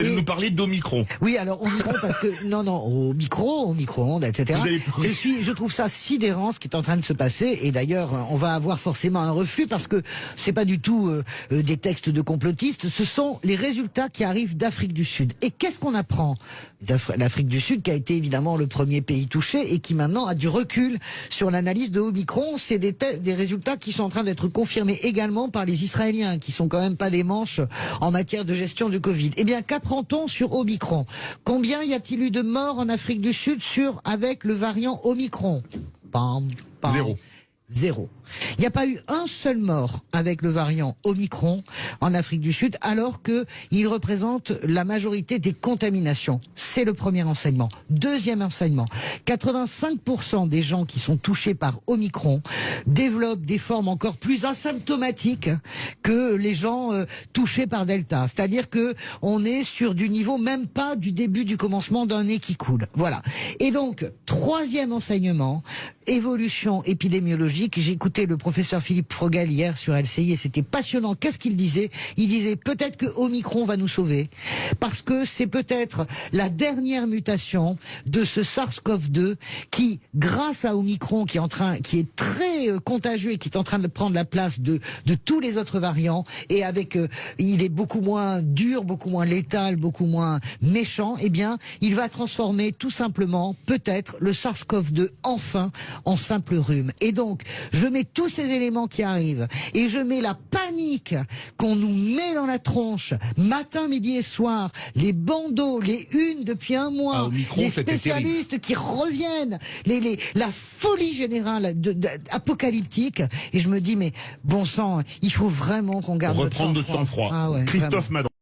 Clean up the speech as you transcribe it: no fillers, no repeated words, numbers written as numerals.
Et nous parler d'Omicron. Oui, alors Omicron parce que non, au micro-ondes, etc. Je trouve ça sidérant ce qui est en train de se passer. Et d'ailleurs, on va avoir forcément un reflux parce que c'est pas du tout des textes de complotistes. Ce sont les résultats qui arrivent d'Afrique du Sud. Et qu'est-ce qu'on apprend? L'Afrique du Sud qui a été évidemment le premier pays touché et qui maintenant a du recul sur l'analyse de Omicron. C'est des résultats qui sont en train d'être confirmés également par les Israéliens, qui sont quand même pas des manches en matière de gestion du Covid. Eh bien, qu'apprend-on sur Omicron? Combien y a-t-il eu de morts en Afrique du Sud avec le variant Omicron? Zéro. Il n'y a pas eu un seul mort avec le variant Omicron en Afrique du Sud, alors qu'il représente la majorité des contaminations. C'est le premier enseignement. Deuxième enseignement, 85% des gens qui sont touchés par Omicron développent des formes encore plus asymptomatiques que les gens touchés par Delta. C'est-à-dire que on est sur du niveau même pas du début du commencement d'un nez qui coule. Voilà. Et donc, troisième enseignement, évolution épidémiologique. J'ai écouté le professeur Philippe Frogel hier sur LCI et c'était passionnant. Qu'est-ce qu'il disait? Il disait peut-être que Omicron va nous sauver parce que c'est peut-être la dernière mutation de ce SARS-CoV-2 qui, grâce à Omicron qui est très contagieux et qui est en train de prendre la place de tous les autres variants et il est beaucoup moins dur, beaucoup moins létal, beaucoup moins méchant, eh bien, il va transformer tout simplement peut-être le SARS-CoV-2 enfin en simple rhume. Et donc, je mets tous ces éléments qui arrivent et je mets la panique qu'on nous met dans la tronche matin, midi et soir, les bandeaux, les unes depuis un mois, Omicron, les spécialistes qui reviennent, la folie générale apocalyptique, et je me dis mais bon sang, il faut vraiment qu'on garde reprendre notre sang-froid. Christophe Madran.